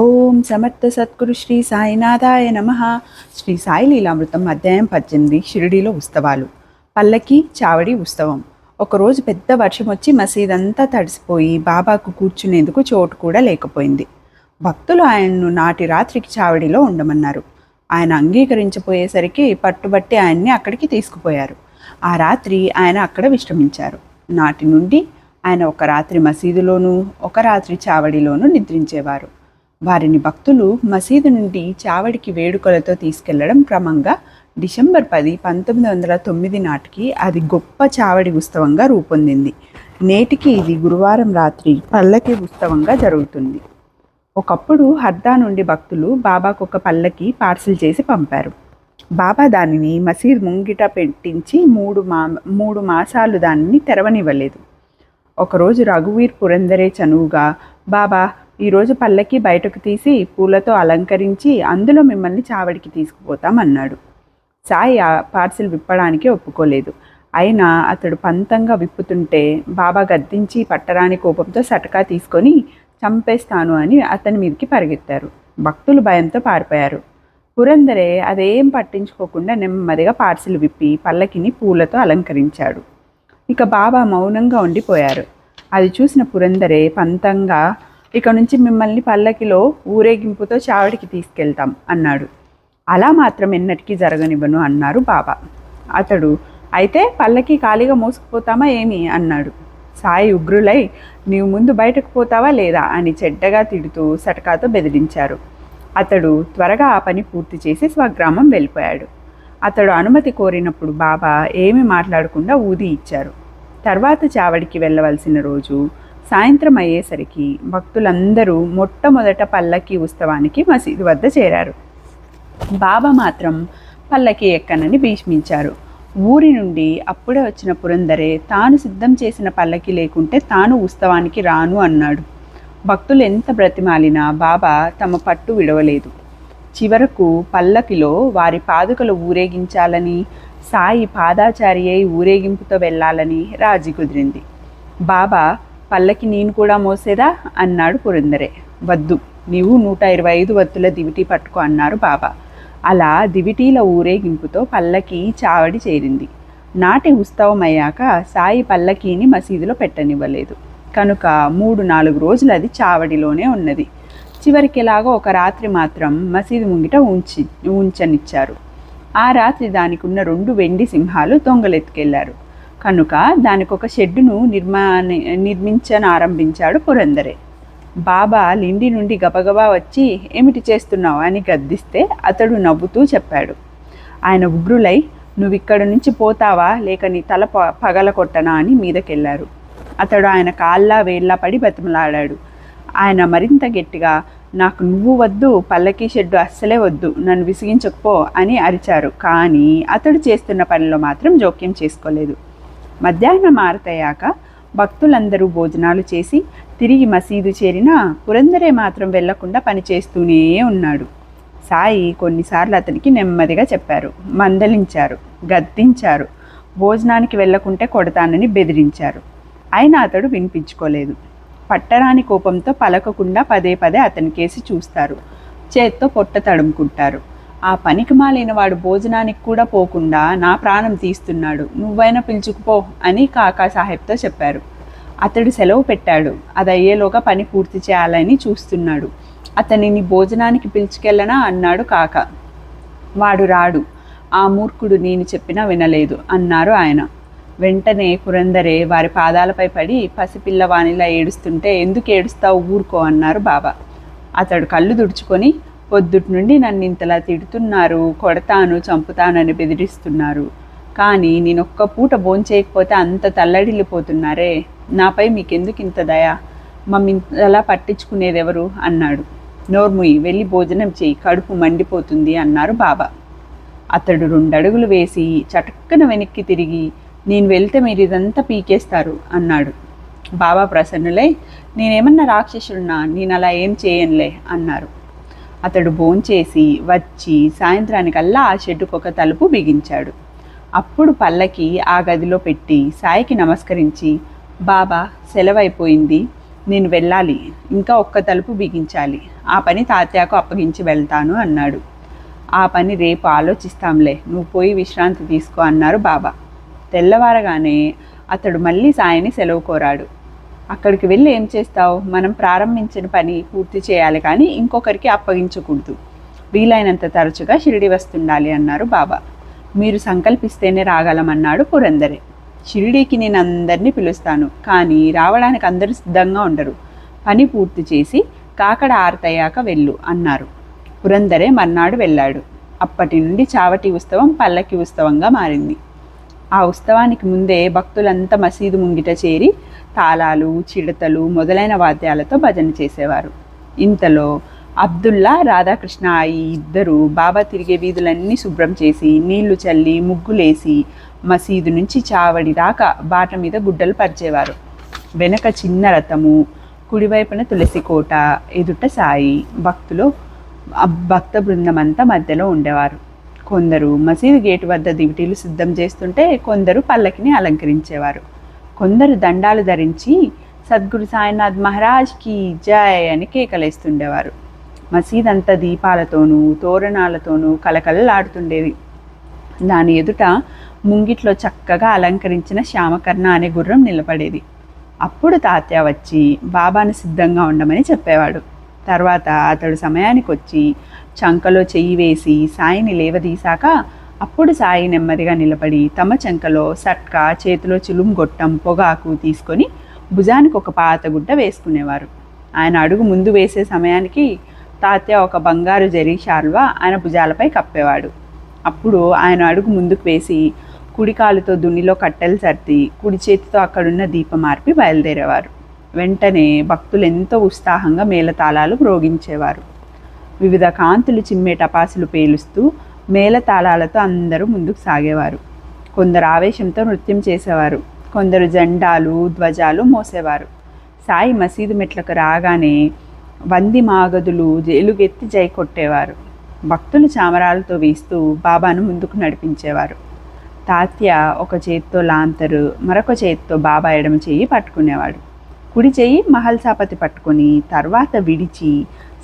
ఓం సమర్థ సద్గురు శ్రీ సాయినాథాయ నమ. శ్రీ సాయి లీలామృతం అధ్యాయం 18. షిరిడీలో ఉత్సవాలు. పల్లకి చావడి ఉత్సవం. ఒకరోజు పెద్ద వర్షం వచ్చి మసీదంతా తడిసిపోయి బాబాకు కూర్చునేందుకు చోటు కూడా లేకపోయింది. భక్తులు ఆయన్ను నాటి రాత్రికి చావడిలో ఉండమన్నారు. ఆయన అంగీకరించపోయేసరికి పట్టుబట్టి ఆయన్ని అక్కడికి తీసుకుపోయారు. ఆ రాత్రి ఆయన అక్కడ విశ్రమించారు. నాటి నుండి ఆయన ఒక రాత్రి మసీదులోనూ ఒక రాత్రి చావడిలోనూ నిద్రించేవారు. వారిని భక్తులు మసీదు నుండి చావడికి వేడుకలతో తీసుకెళ్లడం క్రమంగా డిసెంబర్ 10, 1909 నాటికి అది గొప్ప చావడి ఉత్సవంగా రూపొందింది. నేటికి ఇది గురువారం రాత్రి పల్లకి ఉత్సవంగా జరుగుతుంది. ఒకప్పుడు హర్దా నుండి భక్తులు బాబాకు ఒక పల్లకి పార్సిల్ చేసి పంపారు. బాబా దానిని మసీద్ ముంగిట పెట్టించి మూడు మాసాలు దానిని తెరవనివ్వలేదు. ఒకరోజు రఘువీర్ పురందరే చనువుగా, బాబా, ఈరోజు పల్లకి బయటకు తీసి పూలతో అలంకరించి అందులో మిమ్మల్ని చావడికి తీసుకుపోతామన్నాడు. సాయి ఆ పార్సిల్ విప్పడానికి ఒప్పుకోలేదు. అయినా అతడు పంతంగా విప్పుతుంటే బాబా గద్దించి పట్టరాని కోపంతో సటకా తీసుకొని చంపేస్తాను అని అతని మీదకి పరిగెత్తారు. భక్తులు భయంతో పారిపోయారు. పురందరే అదేం పట్టించుకోకుండా నెమ్మదిగా పార్సిల్ విప్పి పల్లకిని పూలతో అలంకరించాడు. ఇక బాబా మౌనంగా ఉండిపోయారు. అది చూసిన పురందరే పంతంగా, ఇక నుంచి మిమ్మల్ని పల్లకిలో ఊరేగింపుతో చావడికి తీసుకెళ్తాం అన్నాడు. అలా మాత్రం ఎన్నటికీ జరగనివ్వను అన్నారు బాబా. అతడు, అయితే పల్లకి ఖాళీగా మోసుకుపోతామా ఏమి అన్నాడు. సాయి ఉగ్రులై, నీవు ముందు బయటకు పోతావా లేదా అని చెడ్డగా తిడుతూ సటకాతో బెదిరించారు. అతడు త్వరగా ఆ పని పూర్తి చేసి స్వగ్రామం వెళ్ళిపోయాడు. అతడు అనుమతి కోరినప్పుడు బాబా ఏమీ మాట్లాడకుండా ఊది ఇచ్చారు. తర్వాత చావడికి వెళ్ళవలసిన రోజు సాయంత్రం అయ్యేసరికి భక్తులందరూ మొట్టమొదట పల్లకి ఉత్సవానికి మసీదు వద్ద చేరారు. బాబా మాత్రం పల్లకి ఎక్కనని భీష్మించారు. ఊరి నుండి అప్పుడే వచ్చిన పురందరే తాను సిద్ధం చేసిన పల్లకి లేకుంటే తాను ఉత్సవానికి రాను అన్నాడు. భక్తులు ఎంత బ్రతిమాలినా బాబా తమ పట్టు విడవలేదు. చివరకు పల్లకిలో వారి పాదుకలు ఊరేగించాలని, సాయి పాదాచారి అయి ఊరేగింపుతో వెళ్ళాలని రాజీ కుదిరింది. బాబా, పల్లకి నేను కూడా మోసేదా అన్నాడు పురందరే. వద్దు, నీవు 125 వత్తుల దివిటీ పట్టుకో అన్నారు బాబా. అలా దివిటీల ఊరేగింపుతో పల్లకి చావడి చేరింది. నాటి ఉత్సవం అయ్యాక సాయి పల్లకీని మసీదులో పెట్టనివ్వలేదు. కనుక 3-4 రోజులు అది చావడిలోనే ఉన్నది. చివరికి ఎలాగో ఒక రాత్రి మాత్రం మసీదు ముంగిట ఉంచనిచ్చారు. ఆ రాత్రి దానికి ఉన్న 2 వెండి సింహాలు దొంగలెత్తుకెళ్లారు. కనుక దానికి ఒక షెడ్డును నిర్మించనారంభించాడు పురందరే. బాబా లిండి నుండి గబగబా వచ్చి, ఏమిటి చేస్తున్నావు అని గద్దిస్తే అతడు నవ్వుతూ చెప్పాడు. ఆయన ఉగ్రులై, నువ్విక్కడి నుంచి పోతావా లేక నీ తల పగల కొట్టనా అని మీదకెళ్లారు. అతడు ఆయన కాళ్ళ వేళ్ళ పడి బతిమలాడాడు. ఆయన మరింత గట్టిగా, నాకు నువ్వు వద్దు, పల్లకీ షెడ్డు అస్సలే వద్దు, నన్ను విసిగించకపో అని అరిచారు. కానీ అతడు చేస్తున్న పనిలో మాత్రం జోక్యం చేసుకోలేదు. మధ్యాహ్నం ఆరతయ్యాక భక్తులందరూ భోజనాలు చేసి తిరిగి మసీదు చేరినా పురందరే మాత్రం వెళ్లకుండా పనిచేస్తూనే ఉన్నాడు. సాయి కొన్నిసార్లు అతనికి నెమ్మదిగా చెప్పారు, మందలించారు, గద్దించారు, భోజనానికి వెళ్లకుంటే కొడతానని బెదిరించారు. అయినా అతడు వినిపించుకోలేదు. పట్టరాని కోపంతో పలకకుండా పదే పదే అతని కేసి చూస్తారు, చేత్తో పొట్ట తడుముకుంటారు. ఆ పనికి మాలిన వాడు భోజనానికి కూడా పోకుండా నా ప్రాణం తీస్తున్నాడు, నువ్వైనా పిలుచుకుపో అని కాకా సాహెబ్తో చెప్పారు. అతడు సెలవు పెట్టాడు. అది అయ్యేలోగా పని పూర్తి చేయాలని చూస్తున్నాడు. అతనిని భోజనానికి పిలుచుకెళ్ళనా అన్నాడు కాక. వాడు రాడు, ఆ మూర్ఖుడు నేను చెప్పినా వినలేదు అన్నారు ఆయన. వెంటనే పురందరే వారి పాదాలపై పడి పసిపిల్లవానిలా ఏడుస్తుంటే, ఎందుకు ఏడుస్తావు, ఊరుకో అన్నారు బాబా. అతడు కళ్ళు తుడుచుకొని, పొద్దుటి నుండి నన్ను ఇంతలా తిడుతున్నారు, కొడతాను, చంపుతానని బెదిరిస్తున్నారు. కానీ నేనొక్క పూట భోంచేయకపోతే అంత తల్లడిల్లిపోతున్నారే, నాపై మీకెందుకు ఇంత దయ, మమ్మింతలా పట్టించుకునేదెవరు అన్నాడు. నోర్ముయి, వెళ్ళి భోజనం చేయి, కడుపు మండిపోతుంది అన్నారు బాబా. అతడు 2 అడుగులు వేసి చటుక్కన వెనక్కి తిరిగి, నేను వెళ్తే మీరు ఇదంతా పీకేస్తారు అన్నాడు. బాబా ప్రసన్నులై, నేనేమన్నా రాక్షసున్నా, నేను అలా ఏం చేయనులే అన్నారు. అతడు భోంచేసి వచ్చి సాయంత్రానికల్లా ఆ షెడ్డుకు ఒక తలుపు బిగించాడు. అప్పుడు పల్లకి ఆ గదిలో పెట్టి సాయికి నమస్కరించి, బాబా సెలవైపోయింది, నేను వెళ్ళాలి, ఇంకా ఒక్క తలుపు బిగించాలి, ఆ పని తాత్యాకు అప్పగించి వెళ్తాను అన్నాడు. ఆ పని రేపు ఆలోచిస్తాంలే, నువ్వు పోయి విశ్రాంతి తీసుకో అన్నారు బాబా. తెల్లవారగానే అతడు మళ్ళీ సాయిని సెలవు కోరాడు. అక్కడికి వెళ్ళి ఏం చేస్తావు, మనం ప్రారంభించిన పని పూర్తి చేయాలి కానీ ఇంకొకరికి అప్పగించకూడదు, వీలైనంత తరచుగా షిరిడి వస్తుండాలి అన్నారు బాబా. మీరు సంకల్పిస్తేనే రాగలమన్నాడు పురందరే. షిరిడీకి నేను అందరినీ పిలుస్తాను, కానీ రావడానికి అందరూ సిద్ధంగా ఉండరు, పని పూర్తి చేసి కాకడ ఆరతయ్యాక వెళ్ళు అన్నారు. పురందరే మర్నాడు వెళ్ళాడు. అప్పటి నుండి చావటి ఉత్సవం పల్లకి ఉత్సవంగా మారింది. ఆ ఉత్సవానికి ముందే భక్తులంతా మసీదు ముంగిట చేరి తాళాలు, చిడతలు మొదలైన వాద్యాలతో భజన చేసేవారు. ఇంతలో అబ్దుల్లా, రాధాకృష్ణ ఈ ఇద్దరు బాబా తిరిగే వీధులన్నీ శుభ్రం చేసి నీళ్లు చల్లి ముగ్గులేసి మసీదు నుంచి చావడి దాకా బాట మీద గుడ్డలు పరిచేవారు. వెనక చిన్న రథము, కుడివైపున తులసి కోట, ఎదుట సాయి, భక్త బృందమంతా మధ్యలో ఉండేవారు. కొందరు మసీదు గేటు వద్ద దివిటీలు సిద్ధం చేస్తుంటే కొందరు పల్లకిని అలంకరించేవారు. కొందరు దండాలు ధరించి సద్గురు సాయినాథ్ మహారాజ్కి జై అని కేకలేస్తుండేవారు. మసీదంతా దీపాలతోనూ తోరణాలతోనూ కలకలలాడుతుండేది. దాని ఎదుట ముంగిట్లో చక్కగా అలంకరించిన శ్యామకర్ణ అనే గుర్రం నిలబడేది. అప్పుడు తాత్య వచ్చి బాబాను సిద్ధంగా ఉండమని చెప్పేవాడు. తర్వాత అతడు సమయానికి వచ్చి చంకలో చెయ్యి వేసి సాయిని లేవదీశాక అప్పుడు సాయి నెమ్మదిగా నిలబడి తమ చంకలో సట్కా, చేతిలో చిలుం గొట్టం, పొగాకు తీసుకొని భుజానికి ఒక పాత గుడ్డ వేసుకునేవారు. ఆయన అడుగు ముందు వేసే సమయానికి తాత్య ఒక బంగారు జరీ శాల్వా ఆయన భుజాలపై కప్పేవాడు. అప్పుడు ఆయన అడుగు ముందుకు వేసి కుడి కాలుతో దున్నిలో కట్టెలు సర్ది కుడి చేతితో అక్కడున్న దీపం మార్పి బయలుదేరేవారు. వెంటనే భక్తులు ఎంతో ఉత్సాహంగా మేళతాళాలు మ్రోగించేవారు. వివిధ కాంతులు చిమ్మే టపాసులు పేలుస్తూ మేళతాళాలతో అందరూ ముందుకు సాగేవారు. కొందరు ఆవేశంతో నృత్యం చేసేవారు, కొందరు జెండాలు, ధ్వజాలు మోసేవారు. సాయి మసీదు మెట్లకు రాగానే వంది మాగదులు ఎలుగెత్తి జై కొట్టేవారు. భక్తులు చామరాలతో వీస్తూ బాబాను ముందుకు నడిపించేవారు. తాత్య ఒక చేత్తో లాంతరు, మరొక చేత్తో బాబా ఎడమ చెయ్యి పట్టుకునేవాడు. కుడి చెయ్యి మహల్సాపతి పట్టుకొని తర్వాత విడిచి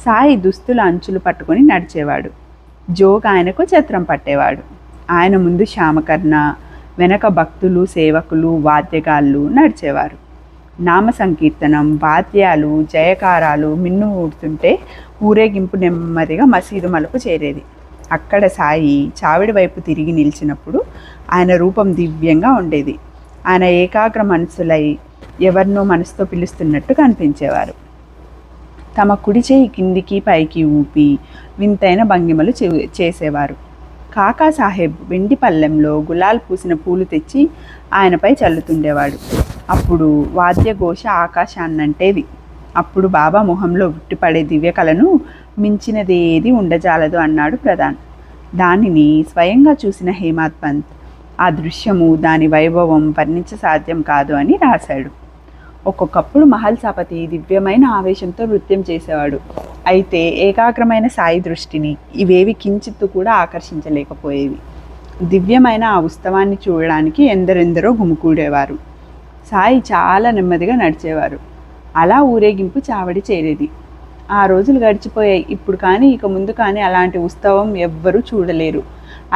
సాయి దుస్తుల అంచులు పట్టుకొని నడిచేవాడు. జోగ్ ఆయనకు ఛత్రం పట్టేవాడు. ఆయన ముందు శ్యామకర్ణ, వెనక భక్తులు, సేవకులు, వాద్యగాళ్ళు నడిచేవారు. నామ సంకీర్తనం, వాద్యాలు, జయకారాలు మిన్నుమూడుతుంటే ఊరేగింపు నెమ్మదిగా మసీదు మలుపు చేరేది. అక్కడ సాయి చావిడి వైపు తిరిగి నిలిచినప్పుడు ఆయన రూపం దివ్యంగా ఉండేది. ఆయన ఏకాగ్ర మనసులై ఎవరినో మనసుతో పిలుస్తున్నట్టు కనిపించేవారు. తమ కుడి చేయి కిందికి పైకి ఊపి వింతైన భంగిమలు చేసేవారు. కాకాసాహెబ్ వెండి పళ్ళెంలో గులాల్ పూసిన పూలు తెచ్చి ఆయనపై చల్లుతుండేవాడు. అప్పుడు వాద్యఘోష ఆకాశాన్నంటేది. అప్పుడు బాబా మొహంలో ఉట్టిపడే దివ్యకళను మించినదేది ఉండజాలదు అన్నాడు ప్రధాన్. దానిని స్వయంగా చూసిన హేమాద్ పంత్ ఆ దృశ్యము, దాని వైభవం వర్ణించ సాధ్యం కాదు అని రాశాడు. ఒక్కొక్కప్పుడు మహల్సాపతి దివ్యమైన ఆవేశంతో నృత్యం చేసేవాడు. అయితే ఏకాగ్రమైన సాయి దృష్టిని ఇవేవి కించిత్తు కూడా ఆకర్షించలేకపోయేవి. దివ్యమైన ఆ ఉత్సవాన్ని చూడడానికి ఎందరెందరో గుమికూడేవారు. సాయి చాలా నెమ్మదిగా నడిచేవారు. అలా ఊరేగింపు చావడి చేరేది. ఆ రోజులు గడిచిపోయాయి. ఇప్పుడు కానీ ఇక ముందు కానీ అలాంటి ఉత్సవం ఎవ్వరూ చూడలేరు.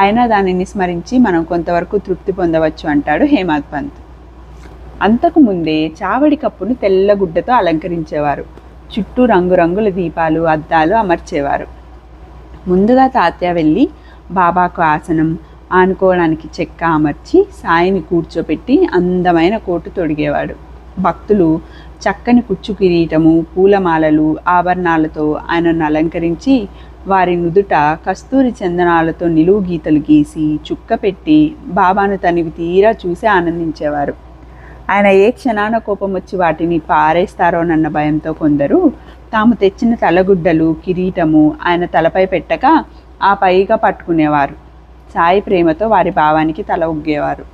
అయినా దానిని స్మరించి మనం కొంతవరకు తృప్తి పొందవచ్చు అంటాడు హేమాద్ పంత్. అంతకుముందే చావడి కప్పును తెల్లగుడ్డతో అలంకరించేవారు. చుట్టూ రంగురంగుల దీపాలు, అద్దాలు అమర్చేవారు. ముందుగా తాత్య వెళ్ళి బాబాకు ఆసనం, ఆనుకోవడానికి చెక్క అమర్చి సాయిని కూర్చోపెట్టి అందమైన కోటు తొడిగేవాడు. భక్తులు చక్కని కుచ్చు కిరీటము, పూలమాలలు, ఆభరణాలతో ఆయనను అలంకరించి వారి నుదుట కస్తూరి చందనాలతో నిలువు గీతలు గీసి చుక్క పెట్టి బాబాను తనివి తీరా చూసి ఆనందించేవారు. ఆయన ఏ క్షణాన కోపం వచ్చి వాటిని పారేస్తారోనన్న భయంతో కొందరు తాము తెచ్చిన తలగుడ్డలు, కిరీటము ఆయన తలపై పెట్టక ఆ పైగా పట్టుకునేవారు. సాయి ప్రేమతో వారి భావానికి తల ఉగ్గేవారు.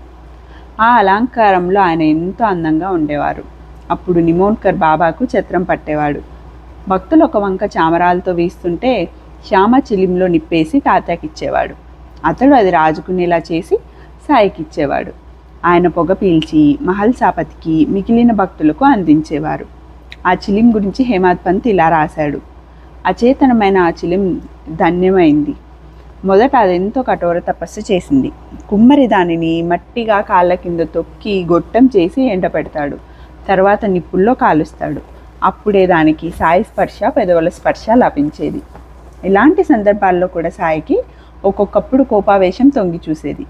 ఆ అలంకారంలో ఆయన ఎంతో అందంగా ఉండేవారు. అప్పుడు నిమోన్కర్ బాబాకు ఛత్రం పట్టేవాడు. భక్తులు ఒక వంక చామరాలతో వీస్తుంటే శ్యామ చిలింలో నిప్పేసి తాత్యాకిచ్చేవాడు. అతడు అది రాజుకునేలా చేసి సాయికిచ్చేవాడు. ఆయన పొగ పీల్చి మహల్సాపతికి, మిగిలిన భక్తులకు అందించేవారు. ఆ చిలిం గురించి హేమాద్ పంత్ ఇలా రాశాడు: అచేతనమైన ఆ చిలిం ధన్యమైంది. మొదట అదెంతో కఠోర తపస్సు చేసింది. కుమ్మరి దానిని మట్టిగా కాళ్ళ కింద తొక్కి గొట్టం చేసి ఎండపెడతాడు. తర్వాత నిప్పుల్లో కాలుస్తాడు. అప్పుడే దానికి సాయి స్పర్శ, పెదవుల స్పర్శ లభించేది. ఇలాంటి సందర్భాల్లో కూడా సాయికి ఒక్కొక్కప్పుడు కోపావేశం తొంగి చూసేది.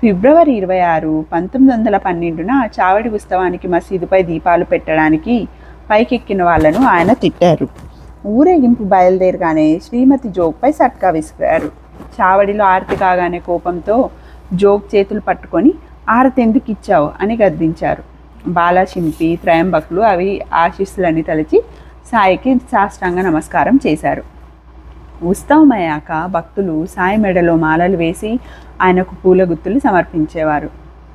ఫిబ్రవరి 26, 1912 చావడి ఉత్సవానికి మసీదుపై దీపాలు పెట్టడానికి పైకెక్కిన వాళ్లను ఆయన తిట్టారు. ఊరేగింపు బయలుదేరగానే శ్రీమతి జోగ్పై సట్కా విసిరారు. చావడిలో ఆరతి కాగానే కోపంతో జోగ్ చేతులు పట్టుకొని ఆరతి ఎందుకు ఇచ్చావు అని గద్దించారు. బాలాశింపి, త్రయంబకులు అవి ఆశీస్సులని తలచి సాయికి సాష్టాంగ నమస్కారం చేశారు. ఉత్సవం అయ్యాక భక్తులు సాయి మెడలో మాలలు వేసి ఆయనకు పూల గుత్తులు సమర్పించేవారు.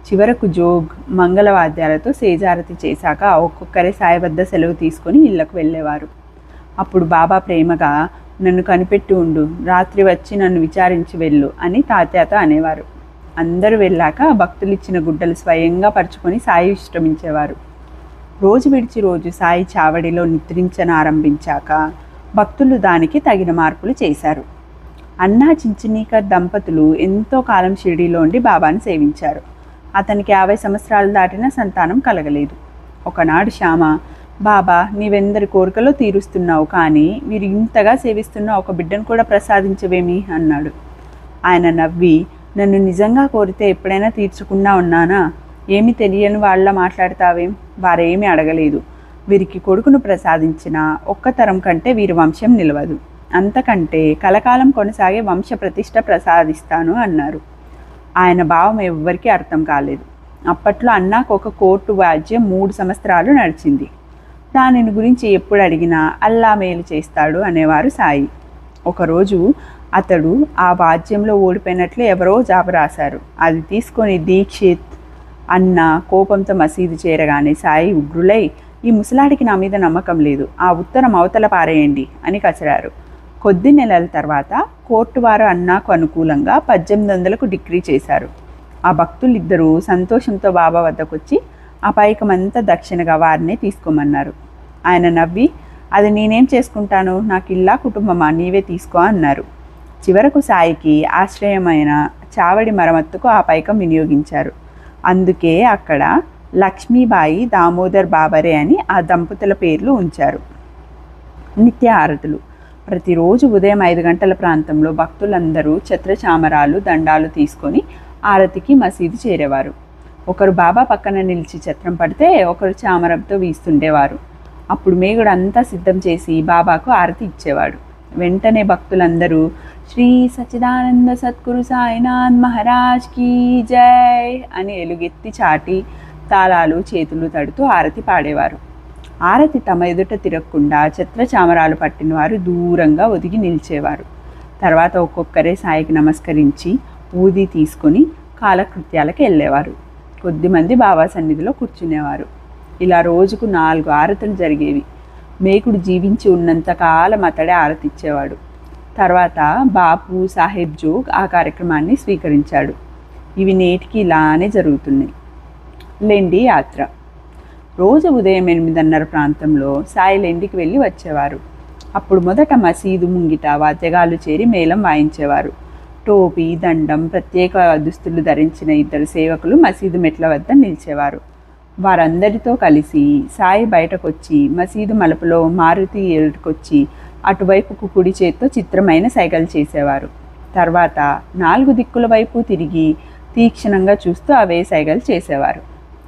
చివరకు జోగ్ మంగళవాద్యాలతో సేజారతి చేశాక ఒక్కొక్కరే సాయి వద్ద సెలవు తీసుకొని ఇళ్లకు వెళ్ళేవారు. అప్పుడు బాబా ప్రేమగా, నన్ను కనిపెట్టి ఉండు, రాత్రి వచ్చి నన్ను విచారించి వెళ్ళు అని తాత్యాత అనేవారు. అందరూ వెళ్ళాక భక్తులు ఇచ్చిన గుడ్డలు స్వయంగా పరుచుకొని సాయి విశ్రమించేవారు. రోజు విడిచి రోజు సాయి చావడిలో నిద్రించనారంభించాక భక్తులు దానికి తగిన మార్పులు చేశారు. అన్నా చించనీకర్ దంపతులు ఎంతో కాలం షిరిడీలో ఉండి బాబాను సేవించారు. అతనికి 50 సంవత్సరాలు దాటిన సంతానం కలగలేదు. ఒకనాడు శ్యామ, బాబా నీవెందరి కోరికలో తీరుస్తున్నావు, కానీ మీరు ఇంతగా సేవిస్తున్న ఒక బిడ్డను కూడా ప్రసాదించవేమి అన్నాడు. ఆయన నవ్వి, నన్ను నిజంగా కోరితే ఎప్పుడైనా తీర్చకుండా ఉన్నానా? ఏమి తెలియని వాళ్ళ మాట్లాడతావేం? వారేమీ అడగలేదు. వీరికి కొడుకును ప్రసాదించిన ఒక్క తరం కంటే వీరి వంశం నిలవదు. అంతకంటే కలకాలం కొనసాగే వంశ ప్రతిష్ట ప్రసాదిస్తాను అన్నారు. ఆయన భావం ఎవ్వరికీ అర్థం కాలేదు. అప్పట్లో అన్నాకు ఒక కోర్టు వాద్యం 3 సంవత్సరాలు నడిచింది. దానిని గురించి ఎప్పుడు అడిగినా అల్లా మేలు చేస్తాడు అనేవారు సాయి. ఒకరోజు అతడు ఆ వాద్యంలో ఓడిపోయినట్లు ఎవరో జాబు రాశారు. అది తీసుకొని దీక్షిత్ అన్న కోపంతో మసీదు చేరగానే సాయి ఉగ్రులై, ఈ ముసలాడికి నా మీద నమ్మకం లేదు, ఆ ఉత్తరం అవతల పారేయండి అని కసిరారు. కొద్ది నెలల తర్వాత కోర్టు వారు అన్నాకు అనుకూలంగా 1800కు డిగ్రీ చేశారు. ఆ భక్తులిద్దరూ సంతోషంతో బాబా వద్దకొచ్చి ఆ పైకమంతా దక్షిణగా వారిని తీసుకోమన్నారు. ఆయన నవ్వి, అది నేనేం చేసుకుంటాను, నాకు ఇల్లా కుటుంబమా, నీవే తీసుకో అన్నారు. చివరకు సాయికి ఆశ్రయమైన చావడి మరమ్మత్తుకు ఆ పైకం వినియోగించారు. అందుకే అక్కడ లక్ష్మీబాయి దామోదర్ బాబరే అని ఆ దంపతుల పేర్లు ఉంచారు. నిత్య హారతులు. ప్రతిరోజు ఉదయం 5 గంటల ప్రాంతంలో భక్తులందరూ ఛత్రచామరాలు, దండాలు తీసుకొని ఆరతికి మసీదు చేరేవారు. ఒకరు బాబా పక్కన నిలిచి ఛత్రం పడితే ఒకరు చామరంతో వీస్తుండేవారు. అప్పుడు మేగుడు అంతా సిద్ధం చేసి బాబాకు ఆరతి ఇచ్చేవాడు. వెంటనే భక్తులందరూ శ్రీ సచ్చిదానంద సద్గురు సాయినాథ్ మహారాజ్ కీ జై అని ఎలుగెత్తి చాటి తాళాలు చేతులు తడుతూ ఆరతి పాడేవారు. ఆరతి తమ ఎదుట తిరగకుండా ఛత్రచామరాలు పట్టిన వారు దూరంగా ఒదిగి నిలిచేవారు. తర్వాత ఒక్కొక్కరే సాయికి నమస్కరించి ఊది తీసుకొని కాలకృత్యాలకు వెళ్ళేవారు. కొద్దిమంది బాబా సన్నిధిలో కూర్చునేవారు. ఇలా రోజుకు 4 ఆరతులు జరిగేవి. మేకుడు జీవించి ఉన్నంతకాలం అతడే ఆరతిచ్చేవాడు. తర్వాత బాపు సాహెబ్ జోగ్ ఆ కార్యక్రమాన్ని స్వీకరించాడు. ఇవి నేటికి ఇలానే జరుగుతున్నాయి. లెండి యాత్ర. రోజు ఉదయం 8:30 ప్రాంతంలో సాయి లెండికి వెళ్ళి వచ్చేవారు. అప్పుడు మొదట మసీదు ముంగిట వాద్యగాలు చేరి మేళం వాయించేవారు. టోపీ, దండం, ప్రత్యేక దుస్తులు ధరించిన 2 సేవకులు మసీదు మెట్ల వద్ద నిలిచేవారు. వారందరితో కలిసి సాయి బయటకొచ్చి మసీదు మలుపులో మారుతి ఎదుర్కొచ్చి అటువైపుకు కుడి చేత్తో చిత్రమైన సైగలు చేసేవారు. తర్వాత 4 దిక్కుల వైపు తిరిగి తీక్షణంగా చూస్తూ అవే సైగలు చేసేవారు.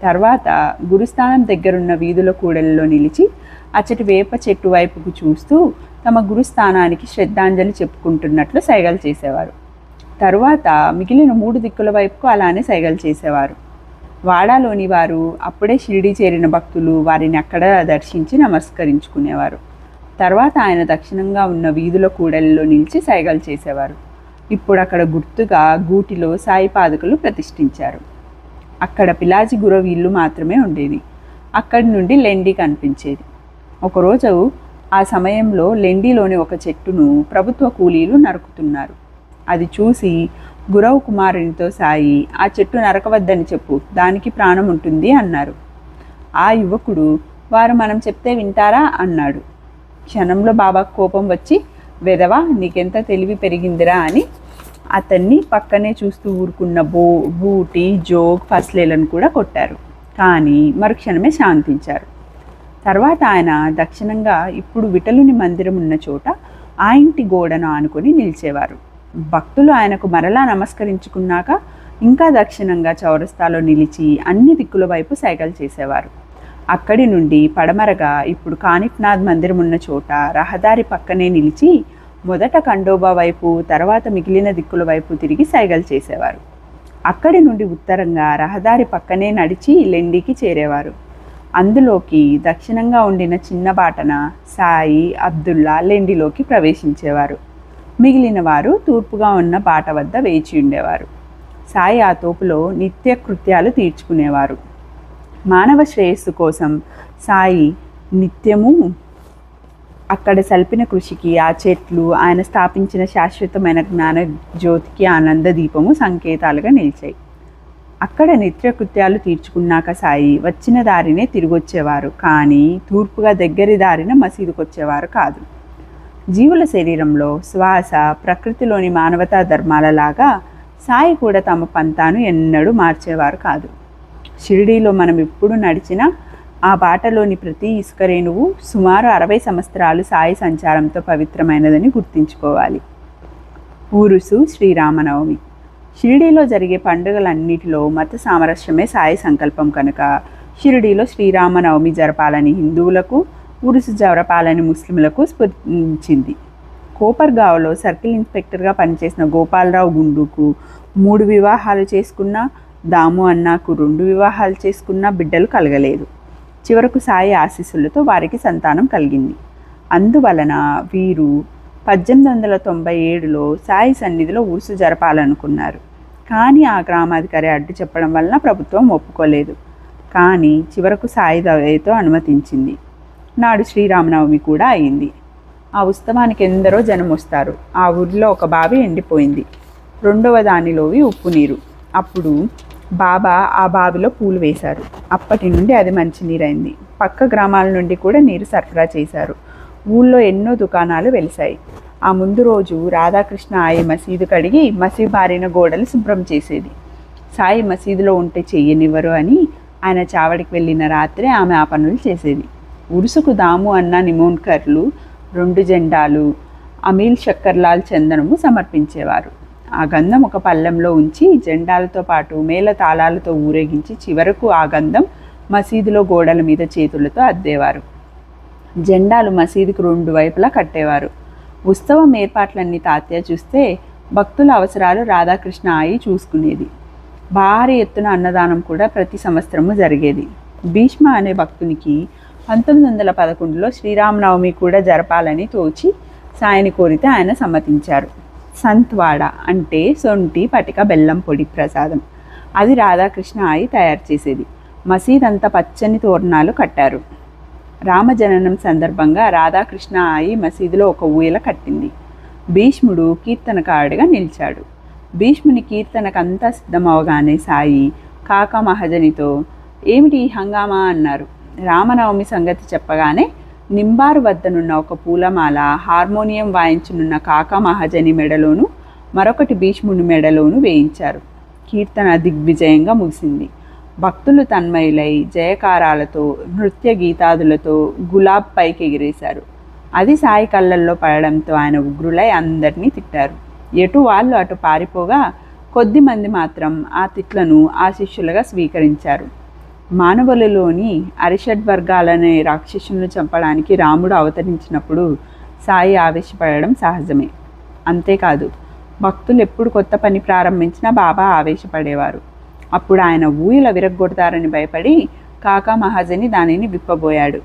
తర్వాత గురుస్థానం దగ్గరున్న వీధుల కూడలిలో నిలిచి అచ్చటి వేప చెట్టు వైపుకు చూస్తూ తమ గురుస్థానానికి శ్రద్ధాంజలి చెప్పుకుంటున్నట్లు సైగలు చేసేవారు. తరువాత మిగిలిన 3 దిక్కుల వైపుకు అలానే సైగలు చేసేవారు. వాడాలోని వారు, అప్పుడే షిరిడీ చేరిన భక్తులు వారిని అక్కడ దర్శించి నమస్కరించుకునేవారు. తర్వాత ఆయన దక్షిణంగా ఉన్న వీధుల కూడలిలో నిలిచి సైగలు చేసేవారు. ఇప్పుడు అక్కడ గుర్తుగా గూటిలో సాయి పాదుకలు ప్రతిష్ఠించారు. అక్కడ పిలాజీ గురవి ఇల్లు మాత్రమే ఉండేది. అక్కడి నుండి లెండి కనిపించేది. ఒకరోజు ఆ సమయంలో లెండిలోని ఒక చెట్టును ప్రభుత్వ కూలీలు నరుకుతున్నారు. అది చూసి గురవు కుమారునితో సాయి, ఆ చెట్టు నరకవద్దని చెప్పు, దానికి ప్రాణం ఉంటుంది అన్నారు. ఆ యువకుడు, వారు మనం చెప్తే వింటారా అన్నాడు. క్షణంలో బాబాకు కోపం వచ్చి, వెధవా, నీకెంత తెలివి పెరిగిందిరా అని అతన్ని పక్కనే చూస్తూ ఊరుకున్న బూటి, జోగ్, ఫస్లేలను కూడా కొట్టారు. కానీ మరుక్షణమే శాంతించారు. తర్వాత ఆయన దక్షిణంగా ఇప్పుడు విఠలుని మందిరం ఉన్న చోట ఆ ఇంటి గోడను ఆనుకొని నిలిచేవారు. భక్తులు ఆయనకు మరలా నమస్కరించుకున్నాక ఇంకా దక్షిణంగా చౌరస్తాలో నిలిచి అన్ని దిక్కుల వైపు సైకిల్ చేసేవారు. అక్కడి నుండి పడమరగా ఇప్పుడు కానిఫ్నాథ్ మందిరం ఉన్న చోట రహదారి పక్కనే నిలిచి మొదట ఖండోబా వైపు, తర్వాత మిగిలిన దిక్కుల వైపు తిరిగి సైగలు చేసేవారు. అక్కడి నుండి ఉత్తరంగా రహదారి పక్కనే నడిచి లెండికి చేరేవారు. అందులోకి దక్షిణంగా ఉండిన చిన్న బాటన సాయి, అబ్దుల్లా లెండిలోకి ప్రవేశించేవారు. మిగిలిన వారు తూర్పుగా ఉన్న బాట వద్ద వేచి ఉండేవారు. సాయి ఆ తోపులో నిత్య కృత్యాలు తీర్చుకునేవారు. మానవ శ్రేయస్సు కోసం సాయి నిత్యము అక్కడ సల్పిన కృషికి ఆ చెట్లు, ఆయన స్థాపించిన శాశ్వతమైన జ్ఞాన జ్యోతికి ఆనంద దీపము సంకేతాలుగా నిలిచాయి. అక్కడ నిత్యకృత్యాలు తీర్చుకున్నాక సాయి వచ్చిన దారినే తిరిగొచ్చేవారు, కానీ తూర్పుగా దగ్గరి దారిన మసీదుకు వచ్చేవారు కాదు. జీవుల శరీరంలో శ్వాస ప్రకృతిలోని మానవతా ధర్మాలలాగా సాయి కూడా తమ పంతాను ఎన్నడూ మార్చేవారు కాదు. షిరిడీలో మనం ఎప్పుడు నడిచినా ఆ బాటలోని ప్రతి ఇసుక రేణువు సుమారు 60 సంవత్సరాలు సాయి సంచారంతో పవిత్రమైనదని గుర్తుంచుకోవాలి. ఊరుసు శ్రీరామనవమి. షిరిడీలో జరిగే పండుగలన్నిటిలో మత సామరస్యమే సాయి సంకల్పం కనుక షిరిడీలో శ్రీరామనవమి జరపాలని హిందువులకు, ఉరుసు జరపాలని ముస్లింలకు స్ఫూర్తించింది. కోపర్గావ్లో సర్కిల్ ఇన్స్పెక్టర్గా పనిచేసిన గోపాలరావు గుండుకు 3 వివాహాలు చేసుకున్న, దాము అన్నకు 2 వివాహాలు చేసుకున్న బిడ్డలు కలగలేదు. చివరకు సాయి ఆశీస్సులతో వారికి సంతానం కలిగింది. అందువలన వీరు 1897లో సాయి సన్నిధిలో ఉరుసు జరపాలనుకున్నారు. కానీ ఆ గ్రామాధికారి అడ్డు చెప్పడం వలన ప్రభుత్వం ఒప్పుకోలేదు. కానీ చివరకు సాయి దయతో అనుమతించింది. నాడు శ్రీరామనవమి కూడా అయింది. ఆ ఉత్సవానికి ఎందరో జనం వస్తారు. ఆ ఊరిలో ఒక బావి ఎండిపోయింది. 2వ దానిలోవి ఉప్పు నీరు. అప్పుడు బాబా ఆ బావిలో పూలు వేశారు. అప్పటి నుండి అది మంచినీరైంది. పక్క గ్రామాల నుండి కూడా నీరు సరఫరా చేశారు. ఊళ్ళో ఎన్నో దుకాణాలు వెలిశాయి. ఆ ముందు రోజు రాధాకృష్ణ ఆయి మసీదు కడిగి మసీదు బారిన గోడలు శుభ్రం చేసేది. సాయి మసీదులో ఉంటే చెయ్యనివ్వరు అని ఆయన చావడికి వెళ్ళిన రాత్రి ఆమె ఆ పనులు చేసేది. ఉరుసుకు దాము అన్న నిమోన్కర్లు, 2 జెండాలు, అమీల్ శక్కర్లాల్ చందనము సమర్పించేవారు. ఆ గంధం ఒక పళ్ళెంలో ఉంచి జెండాలతో పాటు మేళ తాళాలతో ఊరేగించి చివరకు ఆ గంధం మసీదులో గోడల మీద చేతులతో అద్దేవారు. జెండాలు మసీదుకు 2 వైపులా కట్టేవారు. ఉత్సవం ఏర్పాట్లన్నీ తాత్య చూస్తే భక్తుల అవసరాలు రాధాకృష్ణ ఆయి చూసుకునేది. భారీ ఎత్తున అన్నదానం కూడా ప్రతి సంవత్సరము జరిగేది. భీష్మ అనే భక్తునికి 1911లో శ్రీరామనవమి కూడా జరపాలని తోచి సాయిని కోరితే ఆయన సమ్మతించారు. సంత్వాడ అంటే సొంటి, పటిక, బెల్లం పొడి ప్రసాదం. అది రాధాకృష్ణ ఆయి తయారు చేసేది. మసీద్ అంతా పచ్చని తోరణాలు కట్టారు. రామజననం సందర్భంగా రాధాకృష్ణ ఆయి మసీదులో ఒక ఊయల కట్టింది. భీష్ముడు కీర్తనకారుడిగా నిలిచాడు. భీష్ముని కీర్తనకంతా సిద్ధమవగానే సాయి కాకా మహాజనితో, ఏమిటి హంగామా అన్నారు. రామనవమి సంగతి చెప్పగానే నింబారు వద్దనున్న ఒక పూలమాల హార్మోనియం వాయించనున్న కాకా మహాజని మెడలోను, మరొకటి భీష్ముని మెడలోను వేయించారు. కీర్తన దిగ్విజయంగా ముగిసింది. భక్తులు తన్మయులై జయకారాలతో, నృత్య గీతాదులతో గులాబ్ పైకి ఎగిరేశారు. అది సాయి కళ్ళల్లో పడడంతో ఆయన ఉగ్రులై అందరినీ తిట్టారు. ఎటు వాళ్ళు అటు పారిపోగా కొద్దిమంది మాత్రం ఆ తిట్లను ఆశిష్యులుగా స్వీకరించారు. మానవులలోని అరిషడ్ వర్గాలనే రాక్షసులను చంపడానికి రాముడు అవతరించినప్పుడు సాయి ఆవేశపడడం సహజమే. అంతేకాదు, భక్తులు ఎప్పుడు కొత్త పని ప్రారంభించినా బాబా ఆవేశపడేవారు. అప్పుడు ఆయన ఊయల విరగ్గొడతారని భయపడి కాకా మహాజని దానిని విప్పబోయాడు.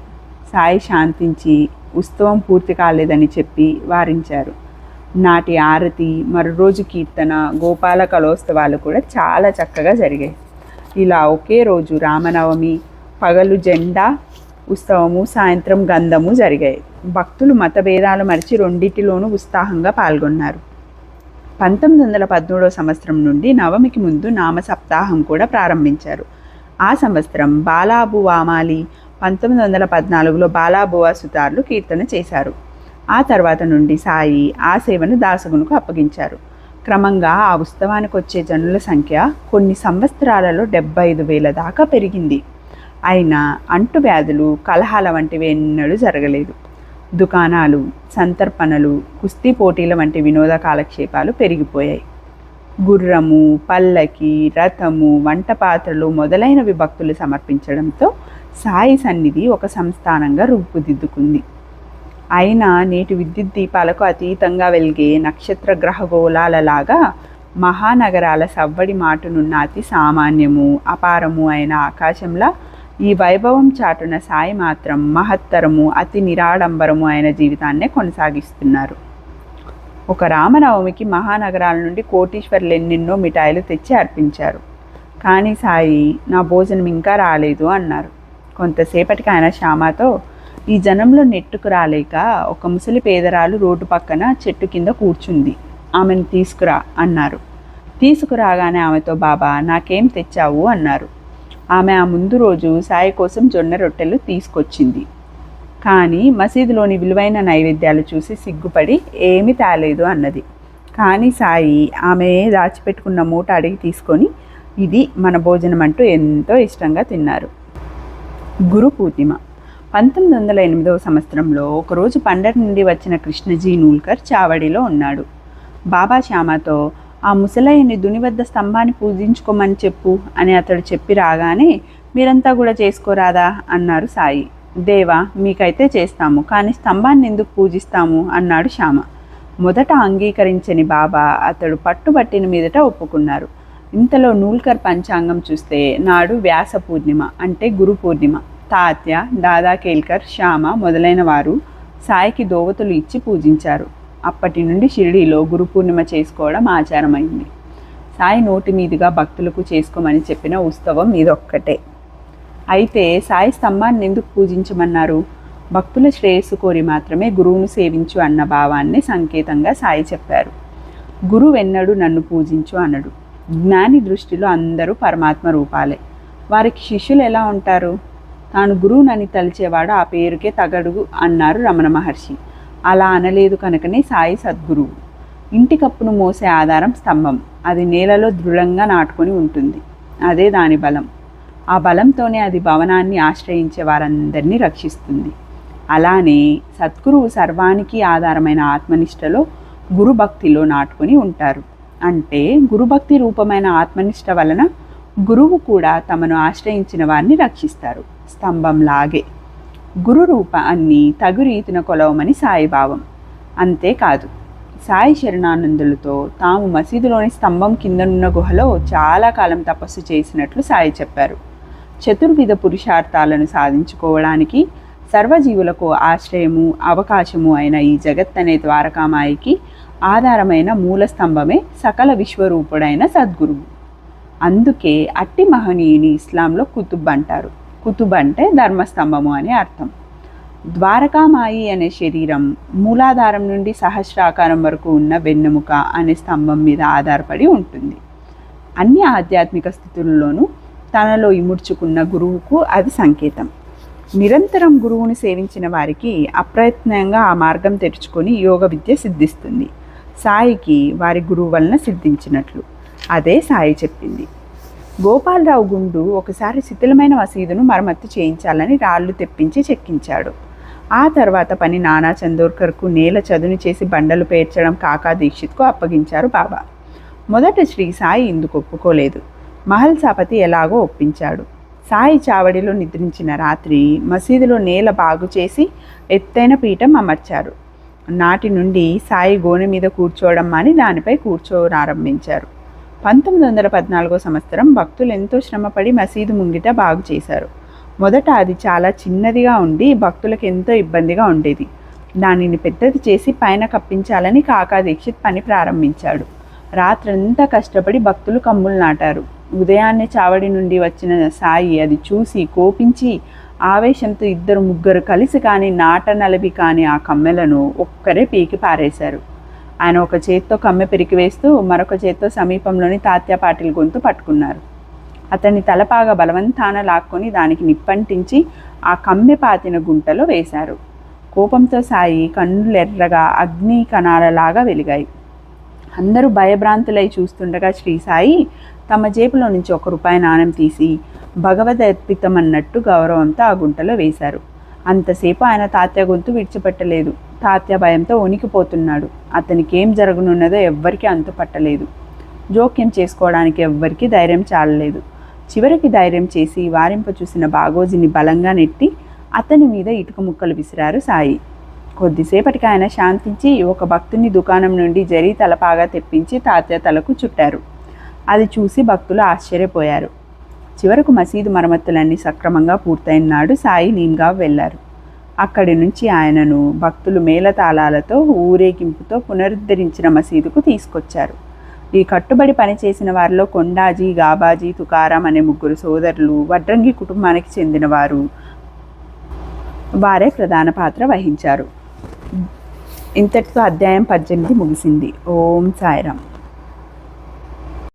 సాయి శాంతించి ఉత్సవం పూర్తి కాలేదని చెప్పి వారించారు. నాటి ఆరతి, మరోరోజు కీర్తన, గోపాల కలోత్సవాలు కూడా చాలా చక్కగా జరిగాయి. ఇలా ఒకే రోజు రామనవమి పగలు జెండా ఉత్సవము, సాయంత్రం గంధము జరిగాయి. భక్తులు మతభేదాలు మరిచి రెండింటిలోనూ ఉత్సాహంగా పాల్గొన్నారు. 1913 సంవత్సరం నుండి నవమికి ముందు నామ సప్తాహం కూడా ప్రారంభించారు. ఆ సంవత్సరం బాలాబు వామాలి 1914లో బాలాబువా సుతార్లు కీర్తన చేశారు. ఆ తర్వాత నుండి సాయి ఆ సేవను దాసగునుకు అప్పగించారు. క్రమంగా ఆ ఉత్సవానికి వచ్చే జనుల సంఖ్య కొన్ని సంవత్సరాలలో 75,000 దాకా పెరిగింది. అయినా అంటువ్యాధులు, కలహాల వంటివి ఎన్నడూ జరగలేదు. దుకాణాలు, సంతర్పణలు, కుస్తీ పోటీల వంటి వినోద కాలక్షేపాలు పెరిగిపోయాయి. గుర్రము, పల్లకి, రథము, వంట పాత్రలు మొదలైనవి భక్తులు సమర్పించడంతో సాయి సన్నిధి ఒక సంస్థానంగా రూపుదిద్దుకుంది. అయినా నేటి విద్యుత్ దీపాలకు అతీతంగా వెలిగే నక్షత్ర గ్రహగోళాలలాగా మహానగరాల సవ్వడి మాటునున్న అతి సామాన్యము, అపారము అయిన ఆకాశంలా ఈ వైభవం చాటున సాయి మాత్రం మహత్తరము, అతి నిరాడంబరము అయిన జీవితాన్నే కొనసాగిస్తున్నారు. ఒక రామనవమికి మహానగరాల నుండి కోటీశ్వర్లు ఎన్నెన్నో మిఠాయిలు తెచ్చి అర్పించారు. కానీ సాయి నా భోజనం ఇంకా రాలేదు అన్నారు. కొంతసేపటికి ఆయన శ్యామతో, ఈ జనంలో నెట్టుకు రాలేక ఒక ముసలి పేదరాలు రోడ్డు పక్కన చెట్టు కింద కూర్చుంది, ఆమెను తీసుకురా అన్నారు. తీసుకురాగానే ఆమెతో, బాబా నాకేం తెచ్చావు అన్నారు. ఆమె ఆ ముందు రోజు సాయి కోసం జొన్న రొట్టెలు తీసుకొచ్చింది. కానీ మసీదులోని విలువైన నైవేద్యాలు చూసి సిగ్గుపడి ఏమీ తేలేదు అన్నది. కానీ సాయి ఆమె దాచిపెట్టుకున్న మూట అడిగి తీసుకొని ఇది మన భోజనం అంటూ ఎంతో ఇష్టంగా తిన్నారు. గురు పూర్ణిమ 1908వ సంవత్సరంలో ఒకరోజు పండర్ నుండి వచ్చిన కృష్ణజీ నూల్కర్ చావడిలో ఉన్నాడు. బాబా శ్యామతో, ఆ ముసలయ్యని దుని వద్ద స్తంభాన్ని పూజించుకోమని చెప్పు అని అతడు చెప్పి రాగానే, మీరంతా కూడా చేసుకోరాదా అన్నారు సాయి. దేవా మీకైతే చేస్తాము, కానీ స్తంభాన్ని ఎందుకు పూజిస్తాము అన్నాడు శ్యామ. మొదట అంగీకరించని బాబా అతడు పట్టుబట్టిన మీదట ఒప్పుకున్నారు. ఇంతలో నూల్కర్ పంచాంగం చూస్తే నాడు వ్యాస పూర్ణిమ అంటే గురు పూర్ణిమ. తాత్య, దాదా కేల్కర్, శ్యామ మొదలైన వారు సాయికి దోవతులు ఇచ్చి పూజించారు. అప్పటి నుండి షిరిడీలో గురు పూర్ణిమ చేసుకోవడం ఆచారమైంది. సాయి నోటి మీదుగా భక్తులకు చేసుకోమని చెప్పిన ఉత్సవం ఇదొక్కటే. అయితే సాయి స్తంభాన్ని ఎందుకు పూజించమన్నారు? భక్తుల శ్రేయస్సు కోరి మాత్రమే గురువును సేవించు అన్న భావాన్ని సంకేతంగా సాయి చెప్పారు. గురువెన్నడు నన్ను పూజించు అనడు. జ్ఞాని దృష్టిలో అందరూ పరమాత్మ రూపాలే. వారికి శిష్యులు ఎలా ఉంటారు? తాను గురువునని తలిచేవాడు ఆ పేరుకే తగడు అన్నారు రమణ మహర్షి. అలా అనలేదు కనుకనే సాయి సద్గురువు. ఇంటి కప్పును మోసే ఆధారం స్తంభం. అది నేలలో దృఢంగా నాటుకొని ఉంటుంది. అదే దాని బలం. ఆ బలంతోనే అది భవనాన్ని ఆశ్రయించే వారందరినీ రక్షిస్తుంది. అలానే సద్గురువు సర్వానికి ఆధారమైన ఆత్మనిష్టలో గురుభక్తిలో నాటుకొని ఉంటారు. అంటే గురుభక్తి రూపమైన ఆత్మనిష్ట వలన గురువు కూడా తమను ఆశ్రయించిన వారిని రక్షిస్తారు. స్తంభంలాగే గురు రూపాన్ని తగు రీతిన కొలవమని సాయిభావం. అంతేకాదు, సాయి శరణానందులతో తాము మసీదులోని స్తంభం కిందనున్న గుహలో చాలా కాలం తపస్సు చేసినట్లు సాయి చెప్పారు. చతుర్విధ పురుషార్థాలను సాధించుకోవడానికి సర్వజీవులకు ఆశ్రయము, అవకాశము అయిన ఈ జగత్ అనే ద్వారకామాయికి ఆధారమైన మూల స్తంభమే సకల విశ్వరూపుడైన సద్గురువు. అందుకే అట్టి మహనీయుని ఇస్లాంలో కుతుబ్ అంటారు. కుతుబ్ అంటే ధర్మస్తంభము అని అర్థం. ద్వారకామాయి అనే శరీరం మూలాధారం నుండి సహస్రాకారం వరకు ఉన్న వెన్నెముక అనే స్తంభం మీద ఆధారపడి ఉంటుంది. అన్ని ఆధ్యాత్మిక స్థితుల్లోనూ తనలో ఇముడ్చుకున్న గురువుకు అది సంకేతం. నిరంతరం గురువుని సేవించిన వారికి అప్రయత్నంగా ఆ మార్గం తెరుచుకొని యోగ విద్య సిద్ధిస్తుంది. సాయికి వారి గురువు వలన సిద్ధించినట్లు. అదే సాయి చెప్పింది. గోపాలరావు గుండు ఒకసారి శిథిలమైన మసీదును మరమ్మత్తు చేయించాలని రాళ్ళు తెప్పించి చెక్కించాడు. ఆ తర్వాత పని నానా చందోర్కర్కు నేల చదును చేసి బండలు పేర్చడం కాకా దీక్షిత్కు అప్పగించారు బాబా. మొదట శ్రీ సాయి ఇందుకు ఒప్పుకోలేదు. మహల్ సాపతి ఎలాగో ఒప్పించాడు. సాయి చావడిలో నిద్రించిన రాత్రి మసీదులో నేల బాగు చేసి ఎత్తైన పీఠం అమర్చారు. నాటి నుండి సాయి గోనె మీద కూర్చోవడం మాని దానిపై కూర్చోనారంభించారు. 1914వ సంవత్సరం భక్తులు ఎంతో శ్రమపడి మసీదు ముంగిట బాగు చేశారు. మొదట అది చాలా చిన్నదిగా ఉండి భక్తులకు ఎంతో ఇబ్బందిగా ఉండేది. దానిని పెద్దది చేసి పైన కప్పించాలని కాకా దీక్షిత్ పని ప్రారంభించాడు. రాత్రంతా కష్టపడి భక్తులు కమ్ములు నాటారు. ఉదయాన్నే చావడి నుండి వచ్చిన సాయి అది చూసి కోపించి ఆవేశంతో 2-3 కలిసి కానీ నాట నలబి కానీ ఆ కమ్మెలను ఒక్కరే పీకి పారేశారు. ఆయన ఒక చేత్తో కమ్మె పెరికివేస్తూ మరొక చేత్తో సమీపంలోని తాత్య పాటిల్ గొంతు పట్టుకున్నారు. అతని తలపాగా బలవంతాన లాక్కొని దానికి నిప్పంటించి ఆ కమ్మె పాతిన గుంటలో వేశారు. కోపంతో సాయి కన్నులెర్రగా అగ్ని కణాలలాగా వెలిగాయి. అందరూ భయభ్రాంతులై చూస్తుండగా శ్రీ సాయి తమ జేబులో నుంచి ₹1 నాణెం తీసి భగవదర్పితమన్నట్టు గౌరవంతో ఆ గుంటలో వేశారు. అంతసేపు ఆయన తాత్య గొంతు విడిచిపెట్టలేదు. తాత్య భయంతో వణికిపోతున్నాడు. అతనికి ఏం జరగనున్నదో ఎవ్వరికీ అంతుపట్టలేదు. జోక్యం చేసుకోవడానికి ఎవ్వరికీ ధైర్యం చాలలేదు. చివరికి ధైర్యం చేసి వారింప చూసిన బాగోజీని బలంగా నెట్టి అతని మీద ఇటుక ముక్కలు విసిరారు సాయి. కొద్దిసేపటికి ఆయన శాంతించి ఒక భక్తుని దుకాణం నుండి జరీ తలపాగా తెప్పించి తాత్య తలకు చుట్టారు. అది చూసి భక్తులు ఆశ్చర్యపోయారు. చివరకు మసీదు మరమ్మతులన్నీ సక్రమంగా పూర్తయిన నాడు సాయి నీమ్గావ్ వెళ్లారు. అక్కడి నుంచి ఆయనను భక్తులు మేళతాళాలతో ఊరేగింపుతో పునరుద్ధరించిన మసీదుకు తీసుకొచ్చారు. ఈ కట్టుబడి పనిచేసిన వారిలో కొండాజీ, గాబాజీ, తుకారాం అనే 3 సోదరులు వడ్రంగి కుటుంబానికి చెందినవారు. వారే ప్రధాన పాత్ర వహించారు. ఇంతటితో అధ్యాయం 18 ముగిసింది. ఓం సాయిరాం.